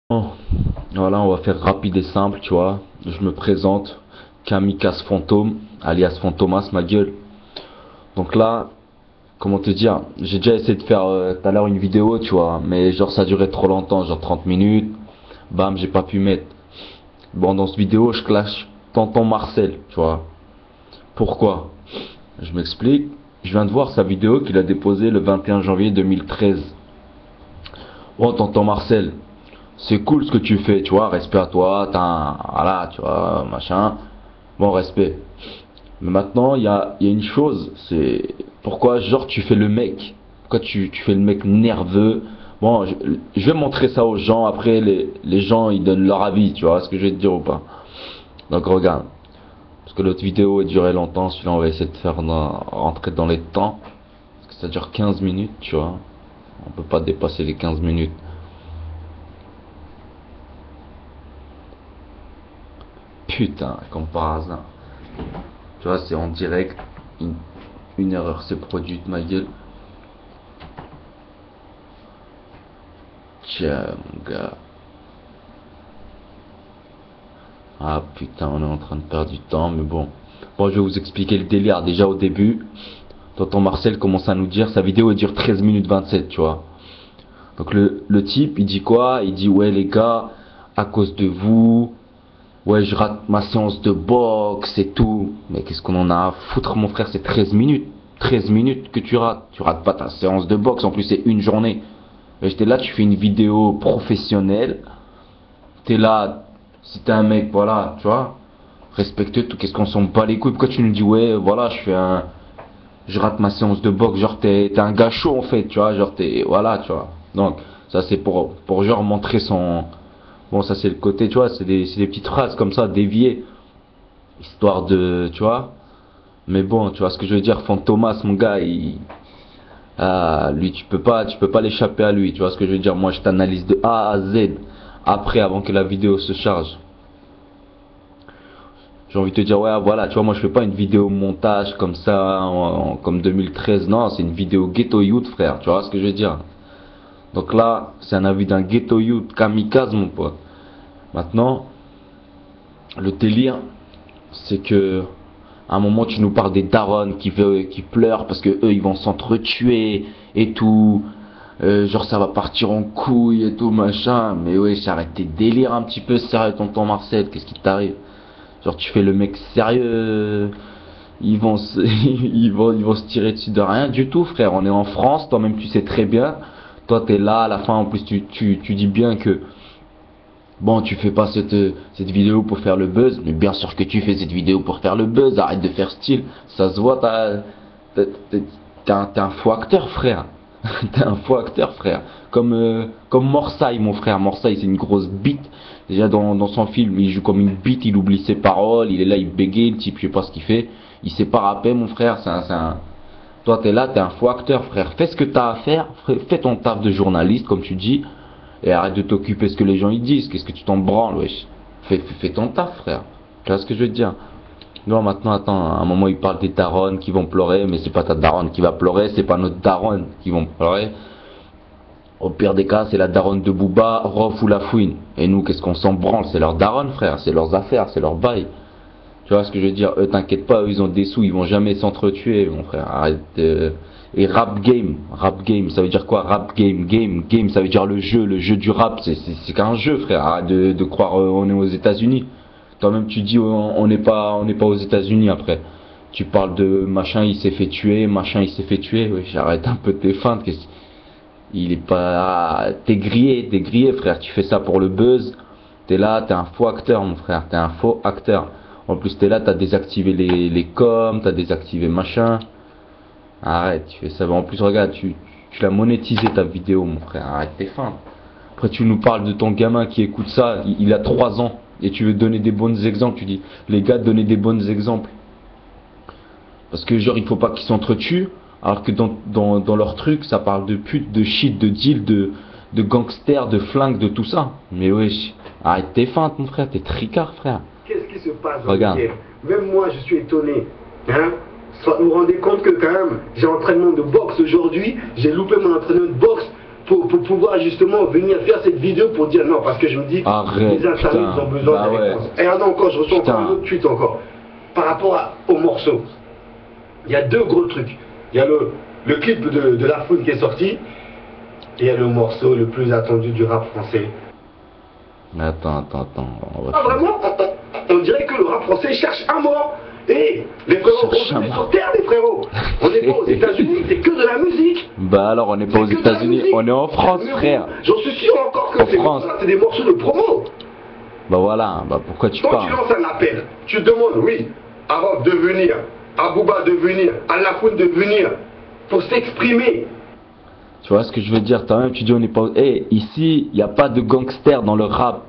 Bon, voilà, on va faire rapide et simple, tu vois. Je me présente, Kamikaze Fantôme, alias Fantomas, ma gueule. Donc là, comment te dire, j'ai déjà essayé de faire tout à l'heure une vidéo, tu vois, mais genre ça durait trop longtemps, genre 30 minutes. Bam, j'ai pas pu mettre. Bon, dans cette vidéo, je clash Tonton Marcel, tu vois. Pourquoi? Je m'explique. Je viens de voir sa vidéo qu'il a déposée le 21 janvier 2013. Bon, Tonton Marcel, c'est cool ce que tu fais, tu vois, respect à toi, voilà, tu vois, machin. Bon, respect. Mais maintenant, il y a une chose, c'est pourquoi, genre, tu fais le mec. Pourquoi tu fais le mec nerveux. Bon, je vais montrer ça aux gens, après, les gens, ils donnent leur avis, tu vois, ce que je vais te dire ou pas. Donc, regarde. Parce que l'autre vidéo, elle durait longtemps, celui-là, on va essayer de faire rentrer dans les temps. Parce que ça dure 15 minutes, tu vois. On peut pas dépasser les 15 minutes. Putain, comme par hasard. Tu vois, c'est en direct. Une, une erreur s'est produite, ma gueule. Tiens, mon gars. Ah putain, on est en train de perdre du temps, mais bon. Bon, je vais vous expliquer le délire. Déjà au début, tonton Marcel commence à nous dire, sa vidéo elle dure 13 minutes 27, tu vois. Donc le type, il dit quoi? Il dit, ouais les gars, à cause de vous, ouais je rate ma séance de boxe et tout. Mais qu'est-ce qu'on en a à foutre, mon frère, c'est 13 minutes. 13 minutes que tu rates. Tu rates pas ta séance de boxe, en plus c'est une journée. Et j'étais là, tu fais une vidéo professionnelle. T'es là, si t'es un mec, voilà, tu vois, respecte tout, qu'est-ce qu'on s'en bat les couilles, pourquoi tu nous dis, ouais, voilà, je rate ma séance de boxe, genre t'es un gars chaud en fait, tu vois, genre voilà, tu vois. Donc, ça c'est pour genre montrer son, bon, ça c'est le côté, tu vois, c'est des petites phrases comme ça, déviées, histoire de, tu vois, mais bon, tu vois ce que je veux dire, Fantomas, mon gars, lui, tu peux pas l'échapper à lui, tu vois ce que je veux dire, moi je t'analyse de A à Z, après, avant que la vidéo se charge. J'ai envie de te dire, ouais, voilà, tu vois, moi je fais pas une vidéo montage comme ça, comme 2013, non, c'est une vidéo ghetto youth, frère, tu vois ce que je veux dire. Donc là, c'est un avis d'un ghetto youth kamikaze, mon pote. Maintenant, le délire, c'est que, à un moment, tu nous parles des darons qui pleurent parce que eux, ils vont s'entretuer et tout. Genre, ça va partir en couille et tout, machin. Mais ouais, j'arrête tes délires un petit peu, sérieux, tonton Marcel, qu'est-ce qui t'arrive? Genre, tu fais le mec sérieux. Ils vont se tirer dessus de rien du tout, frère. On est en France, toi-même tu sais très bien. Toi, t'es là, à la fin, en plus, tu dis bien que, bon, tu fais pas cette vidéo pour faire le buzz, mais bien sûr que tu fais cette vidéo pour faire le buzz. Arrête de faire style. Ça se voit, t'es un faux acteur, frère. T'es un faux acteur, frère. Comme Morsay, mon frère. Morsay, c'est une grosse bite. Déjà, dans son film, il joue comme une bite, il oublie ses paroles, il est là, il bégaye, le type, je sais pas ce qu'il fait. Il sait pas rapper, mon frère. Toi, t'es là, t'es un faux acteur, frère. Fais ce que t'as à faire. Fais ton taf de journaliste, comme tu dis. Et arrête de t'occuper de ce que les gens ils disent. Qu'est-ce que tu t'en branles, wesh. Fais ton taf, frère. Tu vois ce que je veux te dire? Non, maintenant, attends, à un moment, il parle des darons qui vont pleurer, mais c'est pas ta daronne qui va pleurer, c'est pas notre daronne qui vont pleurer. Au pire des cas, c'est la daronne de Booba, Rof ou La Fouine. Et nous, qu'est-ce qu'on s'en branle? C'est leur daronne, frère, c'est leurs affaires, c'est leur bail. Tu vois ce que je veux dire? Eux, t'inquiète pas, eux, ils ont des sous, ils vont jamais s'entretuer, mon frère. Arrête. Et rap game, ça veut dire quoi? Rap game, ça veut dire le jeu du rap, c'est qu'un jeu, frère. Arrête de croire on est aux États-Unis. Toi-même, tu dis on n'est pas aux États-Unis après. Tu parles de machin, il s'est fait tuer, machin, il s'est fait tuer. Oui, j'arrête un peu tes feintes. Il est pas. T'es grillé, frère. Tu fais ça pour le buzz. T'es là, t'es un faux acteur, mon frère. T'es un faux acteur. En plus, t'es là, t'as désactivé les coms, t'as désactivé machin. Arrête, tu fais ça. En plus, regarde, tu l'as monétisé ta vidéo, mon frère. Arrête tes feintes. Après, tu nous parles de ton gamin qui écoute ça. Il a 3 ans. Et tu veux donner des bons exemples. Tu dis, les gars, donnez des bons exemples. Parce que, genre, il faut pas qu'ils s'entretuent. Alors que dans leur truc, ça parle de pute, de shit, de deal, de gangsters, de flingues, de tout ça. Mais wesh, arrête tes feintes, mon frère. T'es tricard, frère. Qu'est-ce qui se passe dans Regarde. le Même moi, je suis étonné. Hein? Vous vous rendez compte que quand même, j'ai un entraînement de boxe aujourd'hui, j'ai loupé mon entraînement de boxe pour pouvoir justement venir faire cette vidéo pour dire non, parce que je me dis, arrête, les internautes putain. ont besoin Bah de ouais. réponses. Et alors encore, je reçois encore un autre tweet encore. Par rapport au morceau, il y a deux gros trucs. Il y a le clip de La Fouine qui est sorti, et il y a le morceau le plus attendu du rap français. Attends. Ah vraiment, on dirait que le rap français cherche un mort. Et les frérots, on est sur terre, les frérots. On n'est pas aux États-Unis, c'est que de la musique. Bah alors, on n'est pas aux États-Unis, on est en France, frère. J'en suis sûr encore que c'est des morceaux de promo. Bah voilà, bah pourquoi tu parles? Quand tu lances un appel, tu demandes, oui, à Rof de venir, à Booba de venir, à La Fouine de venir, pour s'exprimer. Tu vois ce que je veux dire? Toi-même, tu dis on n'est pas... ici, il n'y a pas de gangsters dans le rap.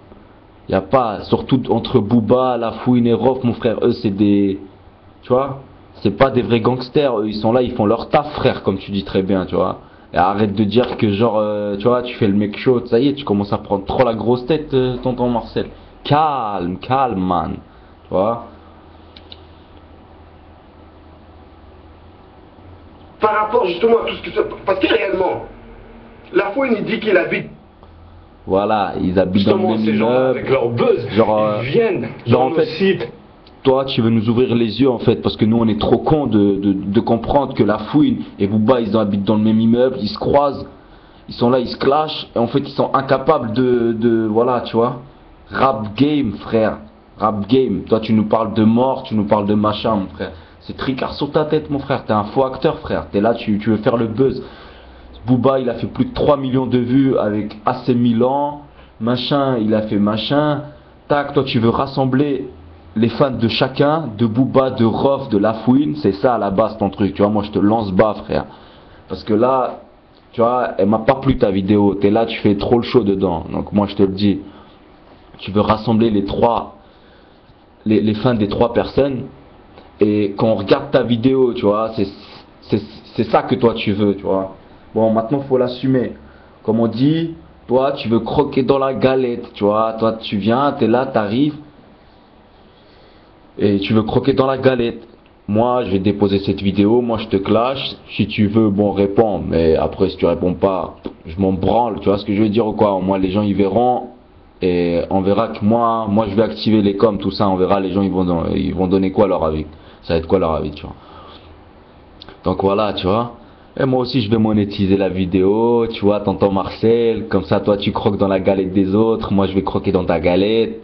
Il n'y a pas, surtout entre Booba, La Fouine et Rof, mon frère, eux c'est des... Tu vois? C'est pas des vrais gangsters, eux ils sont là, ils font leur taf, frère, comme tu dis très bien, tu vois? Et arrête de dire que genre, tu vois, tu fais le mec chaud, ça y est, tu commences à prendre trop la grosse tête, tonton Marcel. Calme, man. Tu vois? Par rapport justement à tout ce que... Parce que réellement, La Fouine il dit qu'il habite... Voilà, ils habitent dans le même immeuble. Avec leur buzz, ils viennent dans nos sites. Toi, tu veux nous ouvrir les yeux en fait, parce que nous on est trop cons de comprendre que La Fouine et Booba ils habitent dans le même immeuble, ils se croisent, ils sont là, ils se clashent, et en fait ils sont incapables voilà, tu vois. Rap game, frère, rap game. Toi tu nous parles de mort, tu nous parles de machin, mon frère. C'est tricard sur ta tête, mon frère, t'es un faux acteur, frère. T'es là, tu veux faire le buzz. Booba, il a fait plus de 3 millions de vues avec AC Milan, machin, il a fait machin. Tac, toi tu veux rassembler les fans de chacun, de Booba, de Rof, de La Fouine, c'est ça à la base ton truc, tu vois, moi je te lance bas, frère. Parce que là, tu vois, elle m'a pas plu ta vidéo, t'es là, tu fais trop le show dedans, donc moi je te le dis. Tu veux rassembler les fans des trois personnes, et quand on regarde ta vidéo, tu vois, c'est ça que toi tu veux, tu vois. Bon, maintenant faut l'assumer. Comme on dit, toi tu veux croquer dans la galette, tu vois, toi tu viens, t'es là, t'arrives, et tu veux croquer dans la galette. Moi, je vais déposer cette vidéo, moi je te clash, si tu veux, bon, réponds, mais après si tu réponds pas, je m'en branle, tu vois ce que je veux dire ou quoi. Moi, les gens ils verront, et on verra que moi je vais activer les coms, tout ça, on verra les gens ils vont donner quoi leur avis. Ça va être quoi leur avis, tu vois. Donc voilà, tu vois. Et moi aussi je vais monétiser la vidéo, tu vois, tonton Marcel, comme ça toi tu croques dans la galette des autres, moi je vais croquer dans ta galette,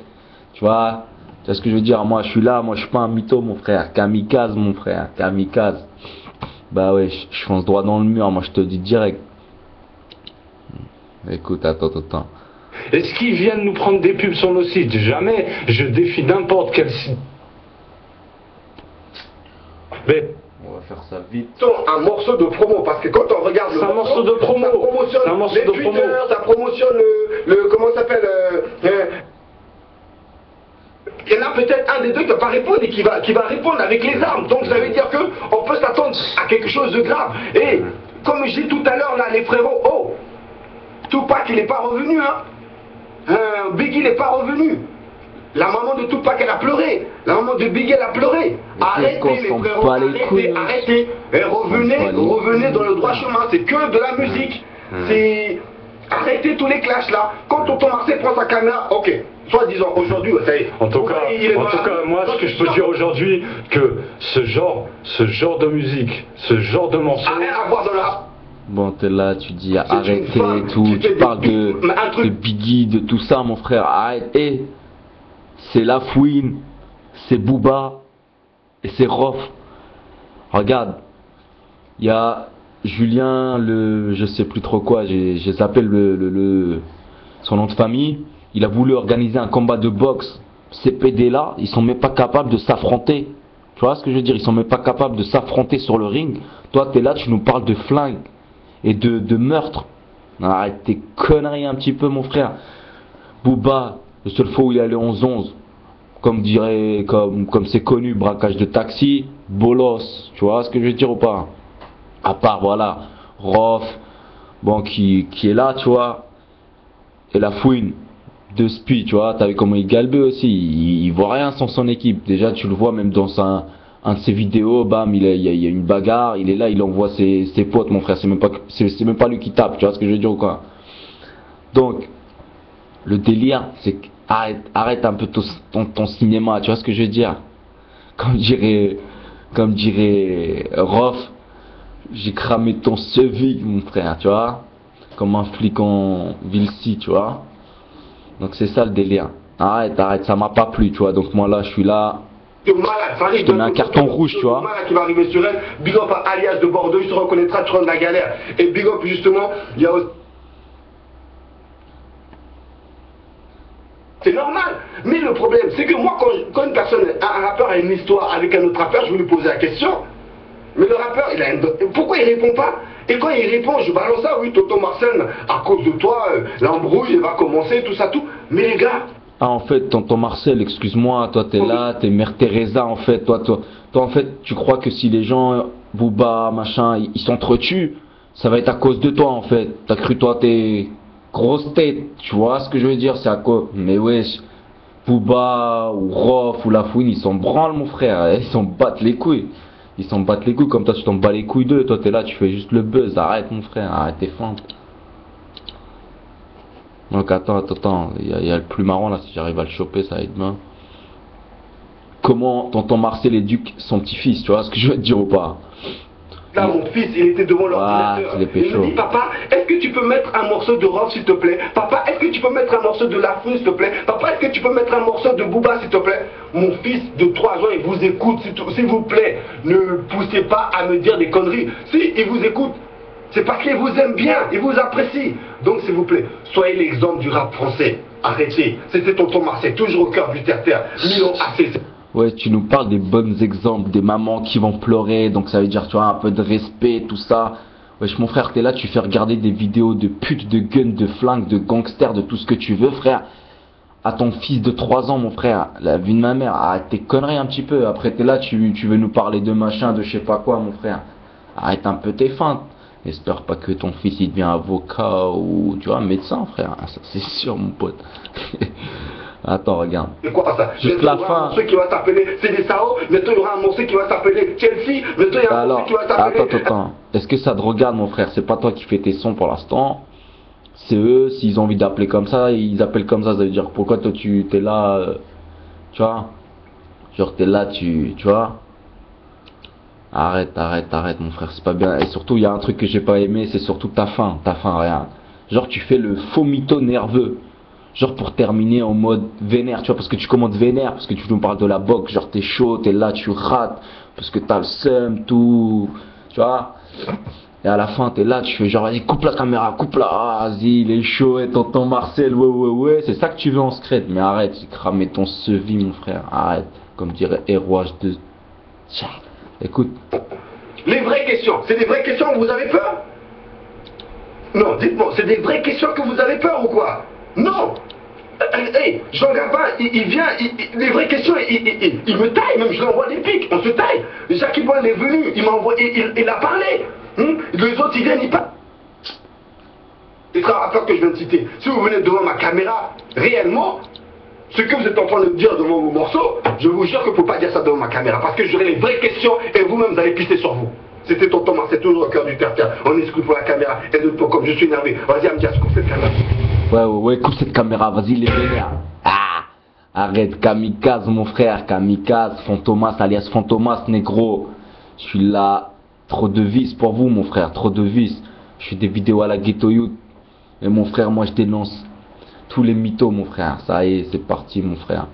tu vois. Tu vois ce que je veux dire? Moi je suis là, moi je suis pas un mytho mon frère, kamikaze mon frère, kamikaze. Bah ouais, je fonce droit dans le mur, moi je te dis direct. Écoute, attends. Est-ce qu'ils viennent nous prendre des pubs sur nos sites? Jamais, je défie n'importe quel site. Mais... on va faire ça vite. Un morceau de promo, parce que quand on regarde le morceau de promo, ça promotionne les Twitter, ça promotionne comment ça s'appelle il y en a peut-être un des deux qui va pas répondre et qui va répondre avec les armes. Donc ça veut dire qu'on peut s'attendre à quelque chose de grave. Et comme je dis tout à l'heure là, les frérots, oh, Tupac il n'est pas revenu, hein. Biggie il n'est pas revenu. La maman de Tupac elle a pleuré. La maman de Biggie elle a pleuré. Arrêtez les frérots, arrêtez. Et revenez dans le droit chemin. C'est que de la musique. C'est... Arrêtez tous les clashs là. Quand tonton Marcel prend sa caméra, ok. Soit disant aujourd'hui, ça y est. En tout cas, moi ce que je peux dire aujourd'hui, que ce genre de musique, ce genre de morceau... Rien à voir dans la... Bon, t'es là, tu dis arrêtez et tout, tu parles de Biggie, de tout ça, mon frère, arrête. Et c'est La Fouine, c'est Booba et c'est Rof. Regarde, il y a Julien, je sais plus trop quoi, j'ai zappé son nom de famille. Il a voulu organiser un combat de boxe. Ces PD là, ils sont même pas capables de s'affronter. Tu vois ce que je veux dire? Ils sont même pas capables de s'affronter sur le ring. Toi, t'es là, tu nous parles de flingue et de meurtre. Arrête tes conneries un petit peu, mon frère. Booba, le seul fois où il est allé 11-11, comme c'est connu, braquage de taxi, bolos. Tu vois ce que je veux dire ou pas? À part, voilà, Rof, bon, qui est là, tu vois, et La Fouine de Spi, tu vois, t'as vu comment il galbe aussi, il voit rien sans son équipe. Déjà, tu le vois même dans un de ses vidéos, bam, il y a une bagarre, il est là, il envoie ses potes, mon frère, c'est même pas lui qui tape, tu vois ce que je veux dire ou quoi. Donc, le délire, c'est arrête un peu ton cinéma, tu vois ce que je veux dire. Comme dirait Rof, j'ai cramé ton cheville, mon frère, tu vois. Comme un flic en Villepinte, tu vois. Donc c'est ça le délire. Arrête, ça m'a pas plu, tu vois. Donc moi là, je suis là. Je te mets un carton rouge, tu vois. Qui va arriver sur elle. Big up à Alias de Bordeaux, il se reconnaîtra, tu rentres de la galère. Et big up justement, il y a aussi... C'est normal. Mais le problème, c'est que moi, quand une personne, un rappeur a une histoire avec un autre rappeur, je vais lui poser la question. Mais le rappeur, pourquoi il répond pas? Et quand il répond, je balance ça, oui, Tonton Marcel, à cause de toi, l'embrouille va commencer, tout ça, tout. Mais les gars... Ah, en fait, tonton Marcel, excuse-moi, toi t'es là, t'es Mère Teresa, en fait, toi, en fait, tu crois que si les gens, Booba, machin, ils s'entretuent, ça va être à cause de toi, en fait. T'as cru, toi, t'es grosse tête, tu vois ce que je veux dire, c'est à cause... Mais wesh, Booba, ou Rof, ou La Fouine, ils s'en branlent, mon frère, ils s'en battent les couilles. Ils s'en battent les couilles, comme toi tu t'en bats les couilles d'eux, toi t'es là, tu fais juste le buzz, arrête mon frère, arrête tes feintes. Donc attends, il y a le plus marrant là, si j'arrive à le choper, ça va être bien. Comment tonton Marcel éduque son petit-fils, tu vois ce que je veux te dire ou pas? Là, mon fils, il était devant l'ordinateur. Il me dit, papa, est-ce que tu peux mettre un morceau de Rof, s'il te plaît? Papa, est-ce que tu peux mettre un morceau de La Fouine, s'il te plaît? Papa, est-ce que tu peux mettre un morceau de Booba, s'il te plaît? Mon fils de 3 ans, il vous écoute, s'il vous plaît. Ne poussez pas à me dire des conneries. Si, il vous écoute, c'est parce qu'il vous aime bien, il vous apprécie. Donc, s'il vous plaît, soyez l'exemple du rap français. Arrêtez. C'était tonton Marcel, toujours au cœur du terre-terre. Millions assez. Ouais, tu nous parles des bons exemples, des mamans qui vont pleurer, donc ça veut dire, tu vois, un peu de respect, tout ça. Wesh, mon frère, t'es là, tu fais regarder des vidéos de putes, de guns, de flingues, de gangsters, de tout ce que tu veux, frère. À ton fils de 3 ans, mon frère, la vie de ma mère, arrête tes conneries un petit peu. Après, t'es là, tu veux nous parler de machin, de je sais pas quoi, mon frère. Arrête un peu tes feintes. J'espère pas que ton fils, il devient avocat ou, tu vois, médecin, frère. Ça, c'est sûr, mon pote. Attends, regarde. C'est quoi ça? Juste la fin. Un morceau qui va s'appeler Célessao, bientôt il y aura un morceau qui va s'appeler Chelsea, bientôt il y a un morceau qui va s'appeler... Attends. Est-ce que ça te regarde, mon frère? C'est pas toi qui fais tes sons pour l'instant. C'est eux, s'ils ont envie d'appeler comme ça, ils appellent comme ça veut dire pourquoi toi tu t'es là, tu vois? Genre t'es là, tu vois? Arrête, mon frère, c'est pas bien. Et surtout, il y a un truc que j'ai pas aimé, c'est surtout ta fin, rien. Genre tu fais le faux mytho nerveux. Genre pour terminer en mode vénère, tu vois, parce que tu commences vénère, parce que tu nous parles de la boxe, genre t'es chaud, t'es là, tu rates, parce que t'as le seum, tout, tu vois. Et à la fin, t'es là, tu fais genre, vas-y, coupe la caméra, coupe-la, ah, vas-y, il est chaud, et tonton Marcel, ouais, c'est ça que tu veux en secret. Mais arrête, j'ai cramé ton sevi, mon frère, arrête, comme dirait Héroage de... Tcha. Écoute. Les vraies questions, c'est des vraies questions que vous avez peur? Non, dites-moi, c'est des vraies questions que vous avez peur ou quoi? Non. Hey, Jean Gabin, il vient, les vraies questions, il me taille, même je lui envoie des pics, on se taille. Jackie Boy est venu, il m'a envoyé, il a parlé. Les autres, ils viennent, ils parlent. C'est un rappeur que je viens de citer. Si vous venez devant ma caméra, réellement, ce que vous êtes en train de dire devant vos morceaux, je vous jure qu'il ne faut pas dire ça devant ma caméra, parce que j'aurai les vraies questions et vous-même, vous allez pisser sur vous. C'était tonton Marcel, toujours au cœur du terre-terre. On exclut pour la caméra, et de toi, comme je suis énervé. Vas-y, Amdias, coupe cette caméra. Ouais, coupe cette caméra, vas-y, les vénères. Ah, arrête, kamikaze, mon frère, kamikaze, Fantomas, alias Fantomas, négro. Je suis là, trop de vis pour vous, mon frère, trop de vis. Je fais des vidéos à la Ghetto Youth. Et mon frère, moi, je dénonce tous les mythos, mon frère. Ça y est, c'est parti, mon frère.